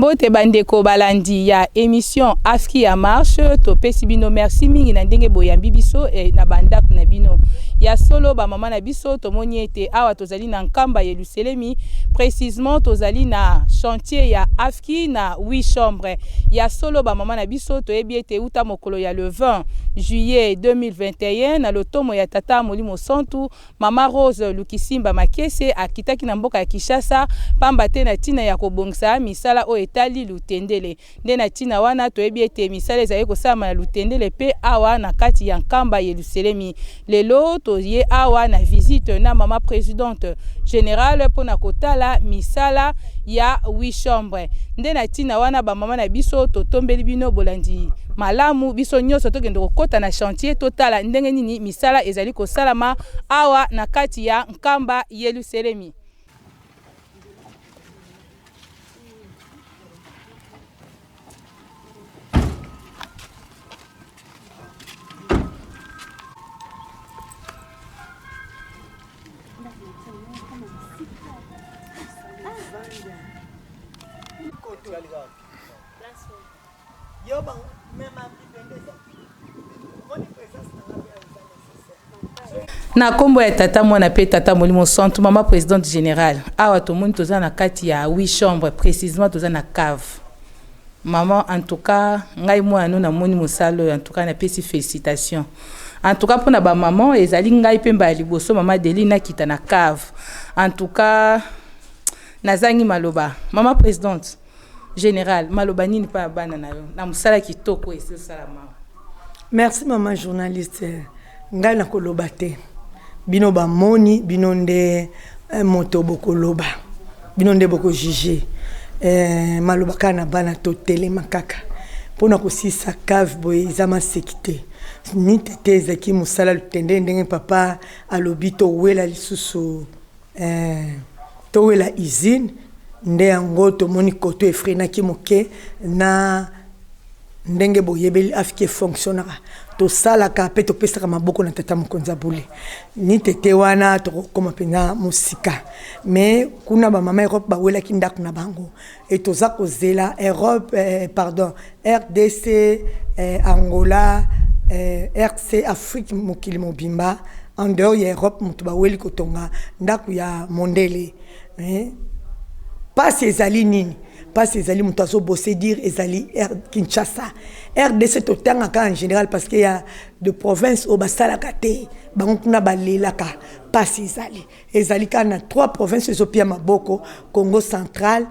Mbote bandeko balandi ya émission Afki ya marche to pesi bino merci mingi na ndenge boyambi biso na banda na bino ya solo ba mama na biso to moni ete awa tozali na nkamba ya Luselemi précisément tozali na chantier ya Afki na 8 chambres ya solo ba mama na biso to ebi ete uta mokolo ya le 20 juillet 2021 na lotomo ya tata Molimo Santu mama Rose Lukisimba Makese akitaki na mboka ya Kinshasa pamba te na tina ya kobongisa misala o etali lutendele nde na tina wana to ebi ete misala ezali kosama na lutendele pe awa na kati ya nkamba ya Luselemi lelo to ye awa na visite na mama présidente générale pona kotala misala ya 8 chambres nde na tina wana ba mama na biso to tombeli bino bolandi malamu biso nyonso tokende kokota na chantier totala ndenge nini misala ezali kosalama awa na kati ya nkamba ya Luselemi. Na kombo ya tata mwana pe tata Molimo Santu mama présidente générale awa to moni toza na kati ya 8 chambres précisément toza na cave maman en tout cas ngai mwana na moni mosalo en tout cas na pesi félicitations en tout cas pona ba maman ezali ngai pe mba liboso mama Delina kita na cave en tout cas nazangi maloba mama présidente générale maloba nini pa bana na yo na musala kitoko esi salama. Merci maman journaliste ngai na koloba te bino ba moni bino nde moto bokoloba bino nde boko juger maloba kana bana to telema kaka pona kosisa cave boye zama sekite ni teteza ki musala lutende ndenge papa alobi to wela lisusu to wela usine nde yango to moni koto efrena ki moke na ndenge boyebeli Afki fonctionnera to sala ka pe to pesa maboko na tata Mokonza Bule ni tete wana to koma pena musika mais kuna ba mama Europe ba wela ki ndako na bango et to za kozela Europe pardon RDC Angola RC Afrique mokili mobimba en dehors ya Europe mutu ba weli kotonga ndako ya mondele pas ces alinini pas ces ali mutu azo bosser dire ezali Kinshasa RDC to tanga en général parce qu'il y a de provinces au basalaka te bango kuna balelaka pas ces ali ezali kana 3 provinces ezopia maboko Congo central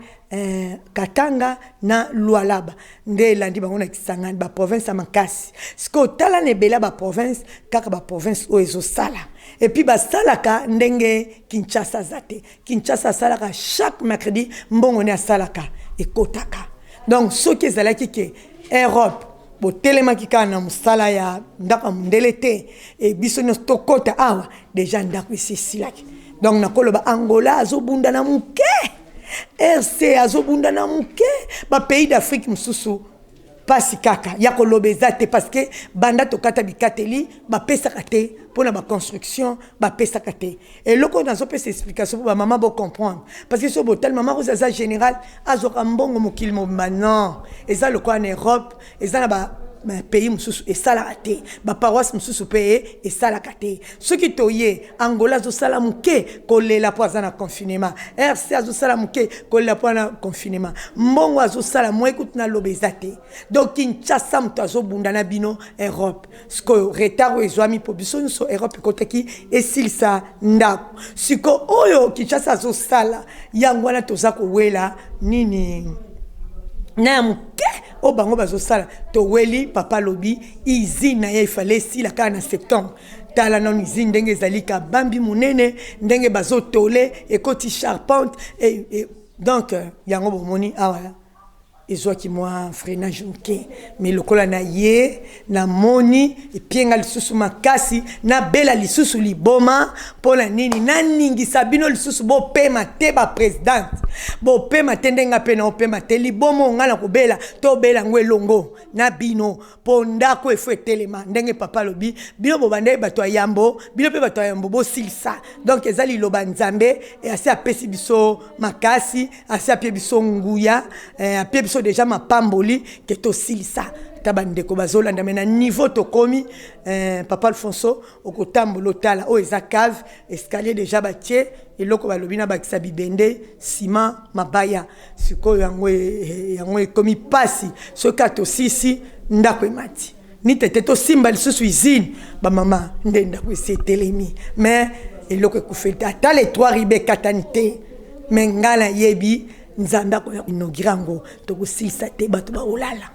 Katanga na Lualaba nde landi bango na kisangani ba province makasi siko tala nebela ba province kaka ba province o ezosala et puis ba salaka ndenge Kinshasa zate Kinshasa salaka chaque mercredi mbongo ne salaka et kotaka donc ce qui ezalaki ke Europe bo telema kika na musala ya ndaka mundele te et biso no tokota awa déjà ndako isi silaki donc nakoloba Angola azobunda na muke RC azobunda na muke ba pays d'Afrique mususu pasi kaka ya kolobeza te parce que banda tokata bikateli ba pesa kate pona ba construction ba pesa kate et loko dans cette explication ba maman bo comprendre parce que ce botel maman rosa général azoka mbongo mokili mo maintenant eza loko en Europe eza na ba pays mususu et sala kate ba paroisse mususu paye et sala kate ce qui toye Angola zo sala muke kolela po azana confinement RC azo sala muke kolela po na confinement mbongo azo sala mo écoute na lobezate donc Kinshasa mutu azo bunda na bino Europe sko retard ezwami po biso so Europe kotaki esilisa ndako siko oyo Kinshasa azo sala yango na toza ko wela nini na muke o bango bazo sala to weli papa lobi izina ya ifale sila kana septembre tala non izine ndenge zalika bambi munene ndenge bazo tole ekoti charpente et donc yango bomoni awa ezwaki mwa freinage moke mais lokola na ye na moni epienga lisusu makasi na bela lisusu liboma mpona nini naningisa bino lisusu bopema te bapresidente bopema te ndenga mpe na opema te liboma onga na kobela tobela ngo elongo na bino mpo ndako efo etelema ndenge papa alobi bino bobanda bato ya yambo bino mpe bato ya yambo bosilisa donc eza liloba nzambe asi apesi biso makasi asi apie biso nguya apie biso déjà mapamboli ke tosilisa tabandeko bazolanda me na niveau tokomi papa Alfonso okotambola otala oyo eza cave escalier déjà batie eloko balobi na bakisa bibende ciment mabaya sikoyo yango ekomi pasi soki atosisi ndako emati ni tete tosimba lisusu usine bamama nde ndako esi etelemi mais eloko ekufeli ata les 3 ribe ekatani te me nga nayebi nzambe akoinaugure yango tokosilisa te bato baolala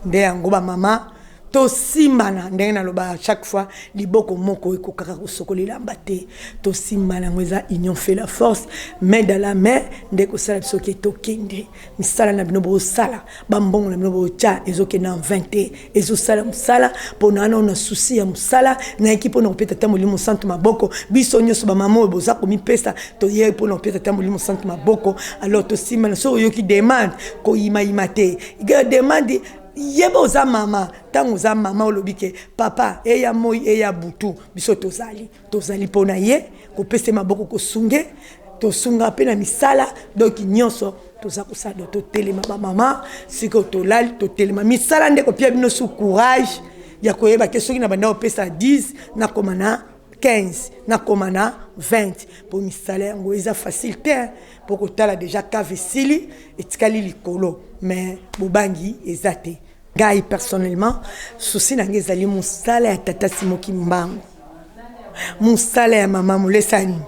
nde yango bamama tosimbana ndenge naloba chaque fois liboko moko ekokaka kosokolela yamba te tosimbana yango eza union fait la force main dans la main nde kosala biso ke tokende misala na bino bosala bambongo na bino botia ezokende na 20 te ezosala mosala mpona wana ona susi ya mosala nayeki mpona kopeta ta molimo santu maboko biso nyonso bamama oyo boza komipesa toye mpona kopeta ta molimo santu maboko alors tosimbana so oyoki demande koyimayima te demande yeba oza mama tango oza mama olobi ke papa eya moi eya butu biso tozali mpona ye kopesa maboko kosunge tosunga mpe na misala donc nyonso toza kosala totelema bamama sikoyo tolali totelema misala nde kopia bino su courage ya koyeba ke soki na banda kopesa 10 nakoma na 15 nakoma na 20 mpo misala yango eza facile te mpo kotala déjà cave esili etikali likolo mais bobangi eza te ngai personnellement susi nange ezali mosala ya tata Simoki Mbango mosala ya mama Molesani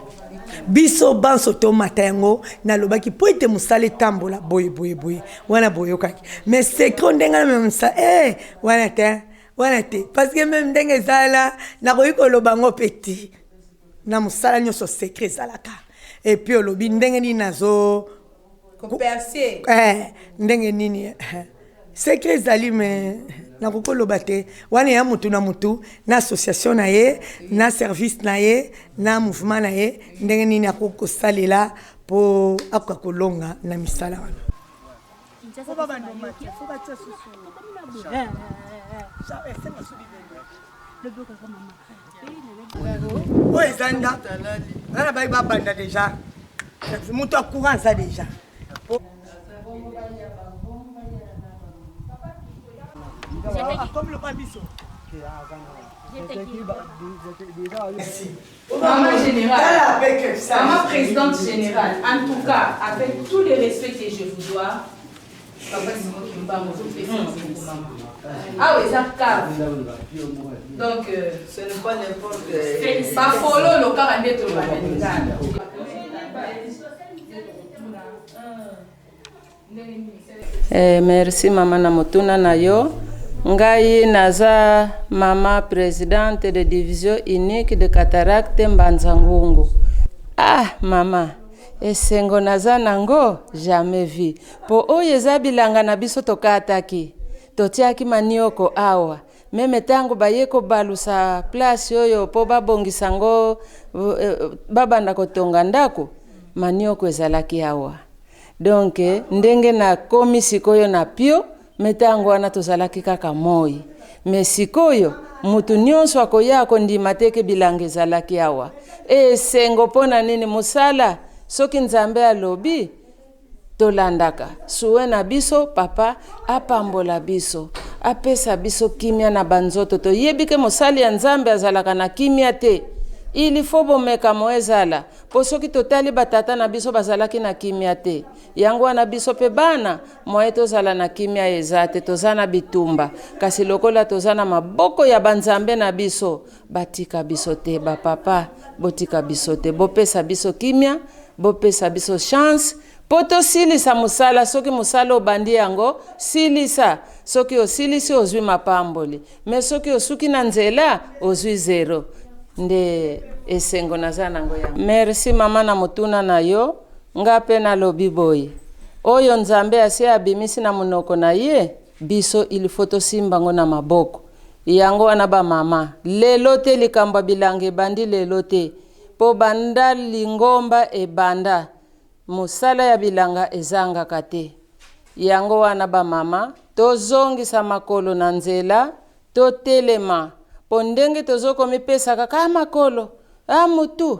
biso banso tomata yango nalobaki po ete mosala etambola boye wana boyokaki mais secret ndenge na mosala wana te parce que même ndenge ezala nakoki koloba ngo peti na mosala nyonso secret ezalaka et puis olobi ndenge nini nazo ndenge nini secret ezali me nakokoloba te wana ya mutu na mutu na association na ye na service na ye na mouvement na ye ndenge nini akokosalela mpo akoka kolonga na misala wana oyo eza nda wana bayi babanda déjà moto akourant aza déjà comme le pabiso. Maman générale, maman présidente générale, en tout cas, avec tous les respects que je vous dois, papa Simoki Mbango, vous faites pour maman. Ah oui, ça cave. Donc, ce n'est pas n'importe pas follow le cas de tout merci mama na motuna na yo. Ngai naza mama présidente de division unique de cataracte Mbanzangungu. Ah mama, esengo naza nango jamais vu. Po oyo eza bilanga na biso tokataki. Totiaki manioko awa. Meme tango bayeko balusa place oyo po babongisa ngo babanda kotonga ndako manioko ezalaki awa. Donc ndenge na komi sikoyo na pio metango wana tozalaki kaka moi. Me sikoyo mutu nyonso akoya akondima teke bilanga ezalaki awa. Sengo pona nini musala soki nzambe alobi tolandaka. Suwe na biso papa apambola biso. Apesa biso kimia na banzoto to yebike musali ya nzambe azalaka na kimia te. Ili fobo meka moezala. Posoki totali batata na biso bazalaki na kimia te. Yango na biso pe bana moeto zala na kimia ezate tozana bitumba. Kasi lokola tozana maboko ya banzambe na biso batika biso te ba papa botika biso te bopesa biso kimia bopesa biso chance poto silisa musala soki musala obandi yango silisa soki osilisi ozwi mapamboli me soki osuki na nzela ozwi zero nde esengo naza nango ya merci mama na motuna na yo ngape na lobi boy oyo nzambe ase abimisi na munoko na ye biso ilifo tosimba ngo na maboko yango wana bamama lelo te likambo bilanga ebandi lelo te po banda lingomba ebanda musala ya bilanga ezangaka te yango wana bamama tozongisa makolo na nzela totelema po ndenge tozokomipesaka ka makolo mutu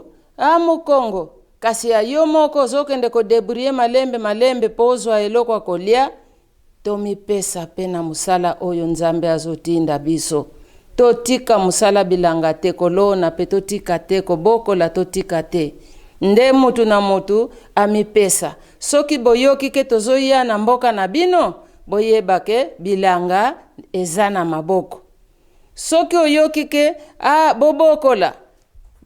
mukongo kasi ya yo moko ozokende kodebrouiller malembe po ozwa eloko akolia tomipesa pe na musala oyo nzambe azotinda biso totika musala bilanga te kolona pe totika te kobokola totika te nde mutu na mutu amipesa soki boyoki ke tozoya na mboka na bino boyeba ke bilanga eza na maboko soki oyoki ke bobokola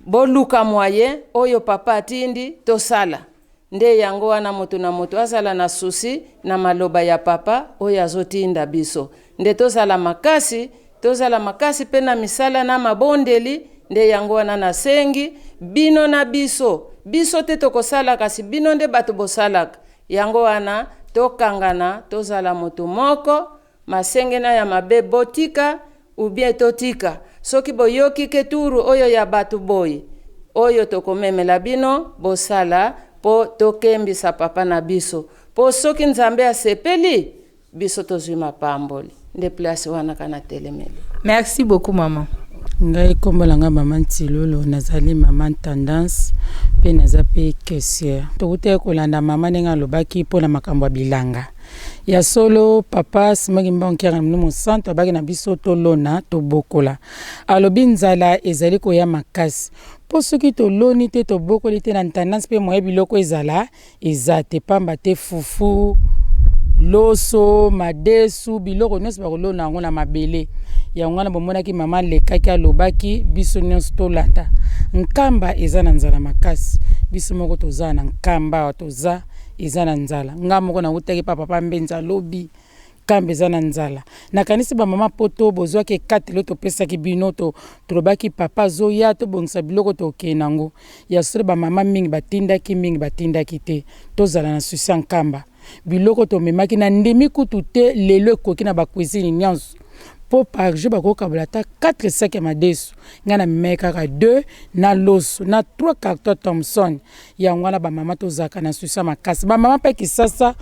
boluka mwaye oyo papa atindi tosala nde yango wana mutu na mutu azala na susi na maloba ya papa oyo azotinda biso nde tozala makasi pe na misala na mabondeli nde yango wana na sengi bino na biso te tokosala kasi bino nde bato bosalaka yango wana tokangana tozala mutu moko masengena ya mabe botika ubie totika soki boyoki ke turu oyo ya batu boy oyo tokomemela bino bosala po tokembisa papa na biso po soki nzambe asepeli biso tozwi mapamboli nde place wana kana telemeli. Merci beaucoup maman. Ngai kombolanga mama Ntilolo nazali mama tendance pe naza pe caissière tokute kolanda mama nenga lobaki pona makambo bilanga ya solo papa simaki mbonkianga mnumo santo abaki na biso tolona tobokola alobi nzala ezali koya makasi po soki toloni te tobokoli te na tendance pe moye biloko ezala ezate pamba te fufu loso madesu biloko nyonso bakolona yango na mabele yango wana bomonaki mama lekaki alobaki biso nyonso tolanda nkamba eza na nzala makasi biso moko toza na nkamba toza eza na nzala nga moko na utaki papa mbenza lobi kamba eza na nzala nakanisi bamama poto bozwaki 4 lo topesaki bino tolobaki papa zoya tobongisa biloko tokee nango ya solo bamama mingi batindaki te tozala na susi ya nkamba biloko tomemaki na ndimi kutu te lelo ekoki na bacuisine nyonso po par jour bakokabola ta 4 sacs ya madesu nga na mekaka 2 na loso na 3 carton Thomson yango wana bamama tozaka na susa makasi bamama pe kisasa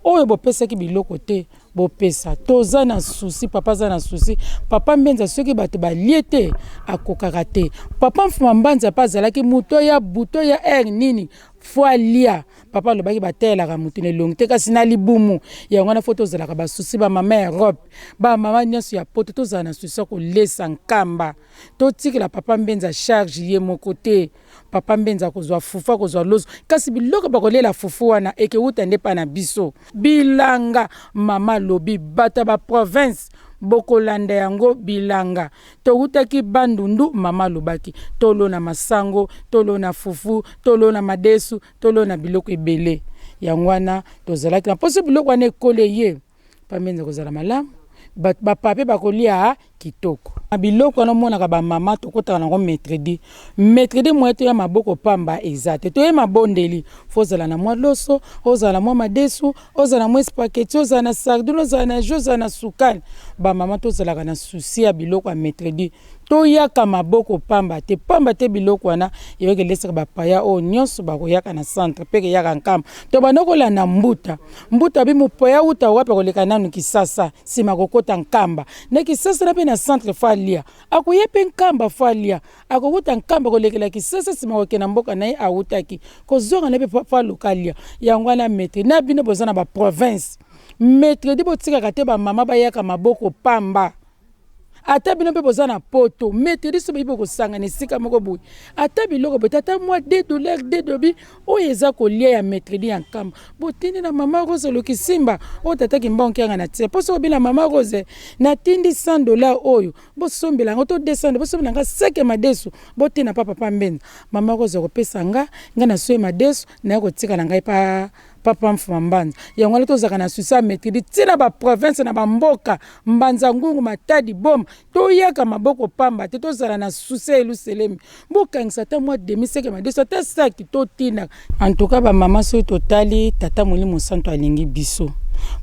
oyo bopesaki biloko te bopesa toza na susi papa za na susi papa mbenza soki bato balie te akokaka te papa mfuma mbanza pa azalaki muto ya buto ya nini fois lia papa lobaki batelaka mutu ne long te kasi na libumu yango na foto zalaka basusi bamama Europe bamama nyonso ya poto tozala na susi kolesa nkamba totikela papa mbenza charge ye moko te papa mbenza kozwa fufa kozwa loso kasi biloko bakolela fufu wana ekeuta nde pa na biso bilanga mama lobi bata ba province bokolanda yango bilanga toutaki bandundu mama lobaki tolona masango tolona fufu tolona madesu tolona biloko ebele yango wana tozalaki na poso biloko wana ekole ye pamenza kozala malamu bapape bakolia kitoko biloko wana monaka bamama tokotaka nango mercredi moyeto ya maboko pamba ezate toye mabondeli fozala na mwa loso ozala na mwa madesu ozala na mwa spaghetti ozala na sardine ozala na jus ozala na sukali bamama tozalaka na susi ya biloko ya mercredi toyaka maboko pamba te biloko wana yoke lesaka bapaya o nyonso bakoyaka na centre peke yaka nkamba to banokola na mbuta bimupoya uta wapi koleka nanu kisasa sima kokota nkamba na kisasa na pe na centre falia akoyepe nkamba falia akokuta nkamba kolekela kisasa sima kokena mboka na ye autaki kozonga na pe fa lokalia yango na metre na bino bozana ba province metre di botika te ba mama bayaka maboko pamba ata bino pe bozana poto metre so bibo kosanga ne sika moko boy ata biloko betata moi $2 oyeza kolia ya metre di nkamba botindi na mama rose lokisimba o tata kimbonke nga na tie poso bila mama rose na tindi $100 oyo bosombela ngo to 200 bosombela nga seke madesu botina papa mbenza mama rose ko pesa nga na soe madesu na ko tika na ngai papa mfuma mbanza yango ala tozaka na susa maîtrise tina ba province na ba mboka Mbanza Ngungu Matadi Boma toyaka maboko pamba te tozala na susa Yelusalemi bokangisa ta mois demi seke ma deso ta saki to tina en tout cas ba mama so totali tata Molimo Santo alingi biso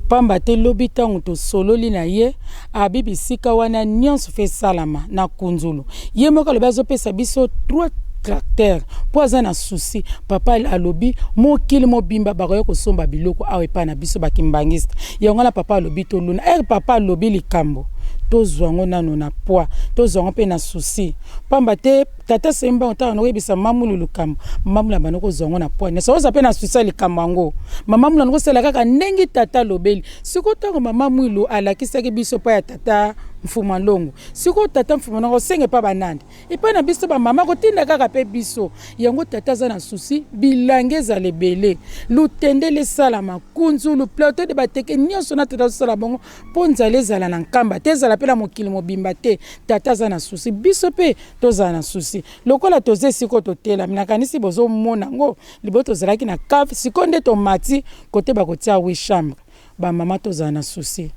pamba te lobi tango to sololi na ye abibi sika wana nyonso fe salama na kunzulu ye moko lobi azopesa biso 3 caractère po aza na souci papa alobi mokili mobimba bakoya kosomba biloko awe pa na biso bakimbangista yango na papa alobi toluna papa alobi likambo tozwango nano na poa tozwango pe na souci pamba te tata semba otana no yebisa mamulu lukambo mamulu abana kozwango na poa ne soza pe na souci likambo ngo mamulu ngo sala kaka ndengi tata lobeli siko tango mamulu alakisaki biso pa ya tata mfuma longo siko tata mfuma ngo senge pa banande epa na biso ba mama kotinda kaka pe biso yango tata za na souci bilangeza lebele lutendele sala makunzu lu plateau de bateke nyonso na tata sala bongo ponzale zala na nkamba te zala pela mokili mobimba te tata za na souci biso pe toza na souci lokola toze siko totela minakanisi bozo mona ngo liboto zalaki na cave sikonde to mati kote bakotia wi chambre ba mama toza na souci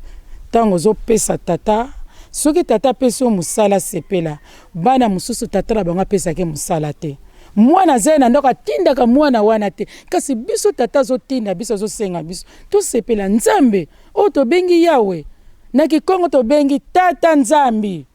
tango zo pesa tata soki tata peso musala sepela bana mususu tata la bango pesa ke musala te mwana zena ndoka tindaka mwana wana te kasi biso tata zo tinda biso zo senga biso to sepela nzambe o to bengi yawe na kikongo to bengi tata nzambi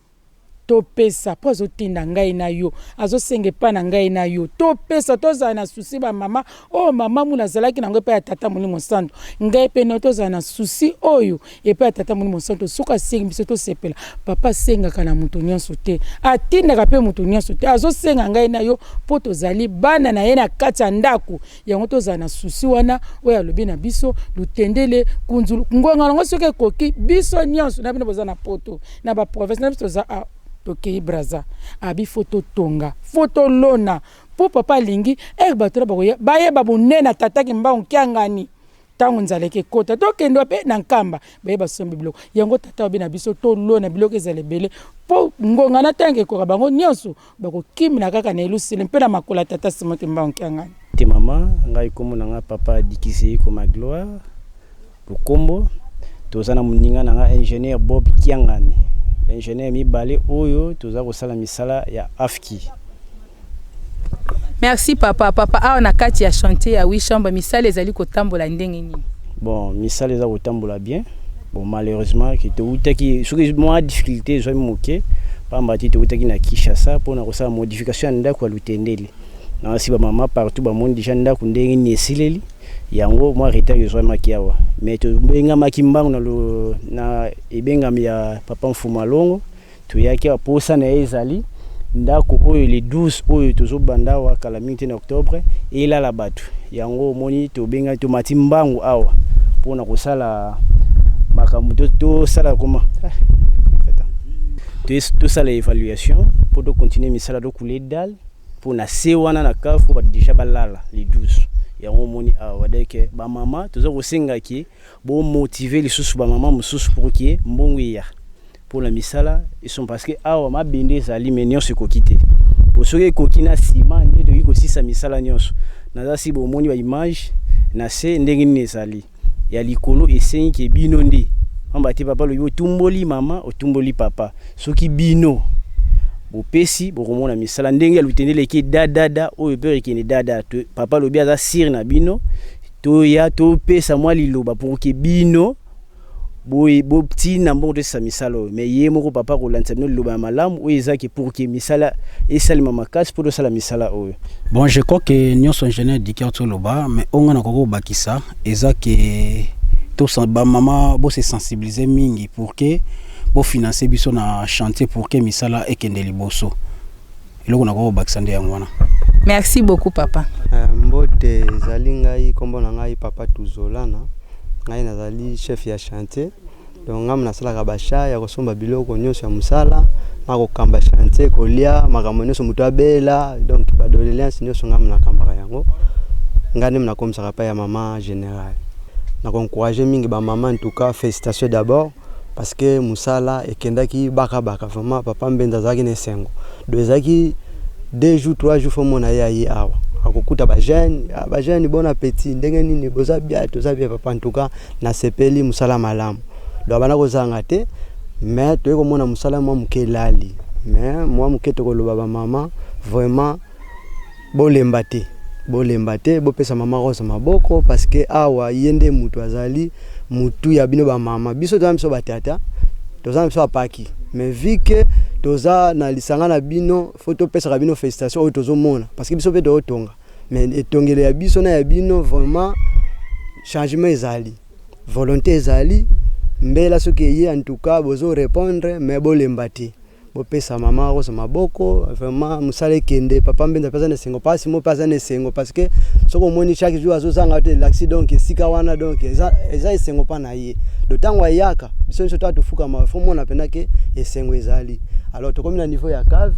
to pesa po zo tinda ngai na yo azo senge pa na ngai na yo to pesa to za na souci ba mama o mama muna zalaki na ngo pa ya tata Molimo Santo ngai pe no to za na souci oyo e pa ya tata Molimo Santo suka sengi biso to sepela papa senga kana mutu nyonso te atinda ka pe mutu nyonso te azo senga ngai na yo po to zali bana na ye na kati ya ndako yango to za na souci wana oya lobi na biso lutendele kunzulu ngonga ngo soke koki biso nyonso na bino boza na poto na ba province na biso za toki braza abi photo tonga photo lona po papa lingi batora bakoya baye babunena tataki mbao kyangani tango nzaleke kota tokendo pe na nkamba baye basombi biloko yango tata obi na biso to lona biloko ezale bele po ngonga na tange ko bango nyonso bakokimina kaka na Yelusalemi pe na makola tata simote mbao kyangani te mama ngai komona nga papa dikisi ko ma gloire lukombo tozana muninga na ingénieur Bob Kiangani ingénieur mibale oyo toza kosala misala ya afki. Merci papa awa na kati ya chantier ya Wishambo misala ezali kotambola ndenge nini? Bon misala eza kotambola bien. Bon malheureusement ki toutaki soki moi difficulté zo moke pamba ti toutaki na Kinshasa pona kosala modification ndako ya lutendeli. Na si ba mama partout ba monde déjà ndako ndenge ni esileli. Yango moi retard yo zwa makiawa mais to benga makimbango na lo na ebenga ya papa mfuma longo to yaki aposa na ezali ndako oyo le 12 oyo tozo banda wa kala minute na octobre ela la batu yango moni to benga to matimbango awa pona kosala makambo to sala comment to sala évaluation pour de continuer misala do couler dal pour na se wana na kafu ba déjà balala le 12 yango moni awadeke ba mama tozo kosenga ki bo motiver les sous ba mama mususu pour ki mbongo ya pour la misala ils sont parce que awa mabende zali menyo se kokite pour ceux qui na ciment nde de ko sisa misala nyonso na si bo moni ba image na se ndenge ni zali ya likolo esengi ke bino ndi amba ti papa lo yo tumboli mama otumboli papa soki bino bopesi bokomona misala ndenge lutendele ki dada oyo pere ki ni dada papa lobi aza sir na bino to ya to pesa mwa liloba pour que bino bo petit na mbongo sa misala mais ye moko papa ko lanza bino liloba malamu oyo ezaki pour que misala esalima makasi pour sala misala oyo. Bon je crois que nyonso ingénieur dikiato loba mais onga na koko bakisa ezaki to sa ba mama bo se sensibiliser mingi pour que bo financer biso na chantier pour que misala ekende liboso eloko na ko bakisande yango wana. Merci beaucoup papa. Mbote zali ngai kombo na ngai papa Tuzolana ngai nazali chef ya chantier donc ngam nasalaka basha ya kosomba biloko nyonso ya musala na kokamba chantier kolia makambo nyonso mutu abela donc badoléance nyonso ngam nakambaka yango ngani mna komsaka pa ya mama général na encourager mingi ba mama en tout cas félicitations d'abord parce que musala ekendaki baka vraiment papa mbenza zaki ne sengo do ezaki 2 jours 3 jours fo mona ya yi awa kuta ba jeune bon appétit ndenge nini boza bien papa en tout cas na sepeli musala malamu do bana ko zanga te mais to ko mona musala mwa mukelali mais moi muketo ko loba ba mama vraiment bolemba te bopesa mama rosa maboko parce que awa yende mutu azali mutu ya bino ba mama biso to amso batata toza amso apaki mais vu que toza na lisanga na bino photo pesa bino félicitations o tozo mona parce que biso pe do tonga mais etongele ya biso na ya bino vraiment changement ezali volonté ezali mbela soki ye en tout cas bozo répondre mais bolemba te bopesa mama rosa maboko vraiment musale kende papa mbenza pesa na sengo pasi mo pesa na sengo parce que soko moni chaque jour azozanga te l'accident donc sika wana donc eza esengo pa na ye do tango ayaka biso nso to fuka mafo mona pena ke esengo ezali alors to komi na niveau ya cave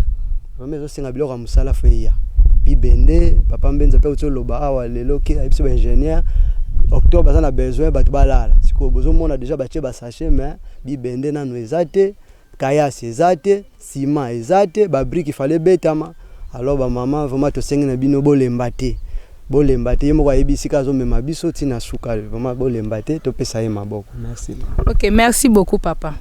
vraiment zo senga biloko musala fo ya bibende papa mbenza pe utoloba awa lelo ke biso ba ingénieur octobre ça na besoin batu balala siko bozo mona déjà batie ba sachet mais bibende na no ezate kaya sezate ciment ezate ba brique fallait betama alors ba maman vraiment to senga na bino bolemba te yemo kwa ebisika zo mema biso tina suka vraiment bolemba te to pesa ye maboko. Merci. OK, merci beaucoup papa.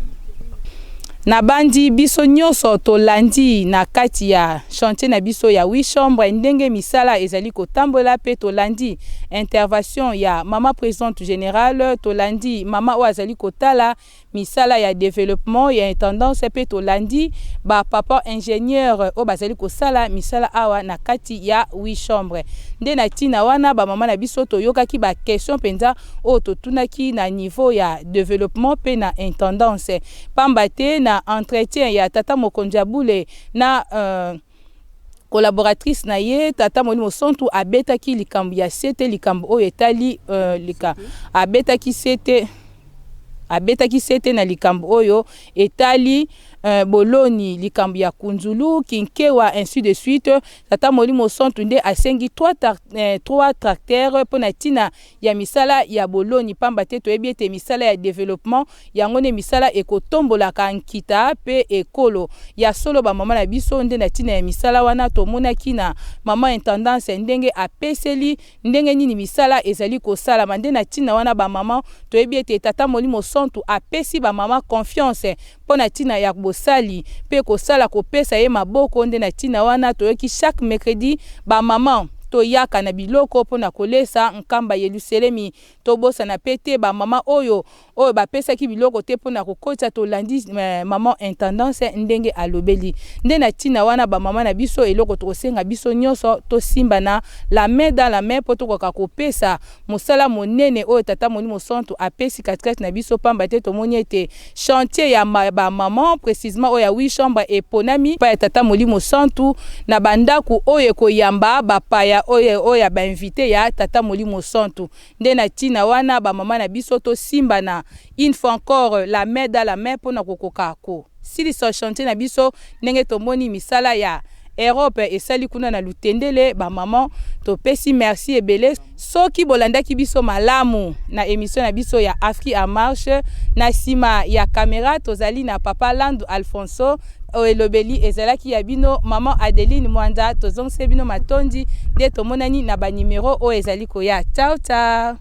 Na bandi biso nyonso to landi na kati ya chantier na biso ya 8 chambres ndenge misala ezali ko tambola pe to landi intervention ya mama présidente générale to landi mama o azali ko tala misala ya développement ya intendance pe to landi ba papa ingénieur o bazali ko sala misala awa na kati ya 8 chambres nde na tina wana ba mama na biso to yokaki ba question penza o to tunaki na niveau ya développement pe na intendance pamba te na entretien ya tata Mokonjabule na collaboratrice na ye tata Molimo Sontu abetaki likambo ya sete likambo o etali abetaki sete na likambo oyo etali boloni likambo ya kunzulu kinkewa ainsi de suite tata Molimo Sontu nde asengi 3 tracteurs pona tina ya misala ya boloni pamba te to ebiete misala ya développement yango ne misala ekotombola ka nkita pe ekolo ya solo ba mama na biso nde na tina ya misala wana to monaki na mama intendance ndenge apeseli ndenge nini misala ezali ko sala mande na tina wana ba mama to ebiete tata Molimo Sontu apesi ba mama confiance pona tina ya bosali pe ko sala ko pesa ye maboko nde na tina wana to yoki chaque mercredi ba mama to yaka na biloko pona kolesa nkamba Yelusalemi to bosa na pete ba mama oyo ba pesa ki biloko te pona kokota to landi maman intendance ndenge alobeli nde na tina wana ba mama na biso eloko to senga biso nyonso to simba na la main dans la main poto ko pesa mosala monene oyo tata Molimo Sontu apesi katikati na biso pamba te to moniete chantier ya ba maman précisément oyo ya 8 chambres eponami pa tata Molimo Sontu na bandaku oyo ko yamba ba paya oya ba invité ya tata Molimo Sontu nde na tina wana ba mama na biso to simba na une fois encore la main dans la main pona kokoka ko sili so chantier na biso ndenge to moni misala ya Europe esali kuna na lutendele ba maman to pesi merci ebele soki bolandaki biso malamu na émission na biso ya Afrique en marche na sima ya caméra tozali na papa Landu Alfonso elobeli ezalaki ya bino maman Adeline Mwanda tozongse bino matondi de tomonani na ba numéro o ezali ko ya ciao ciao.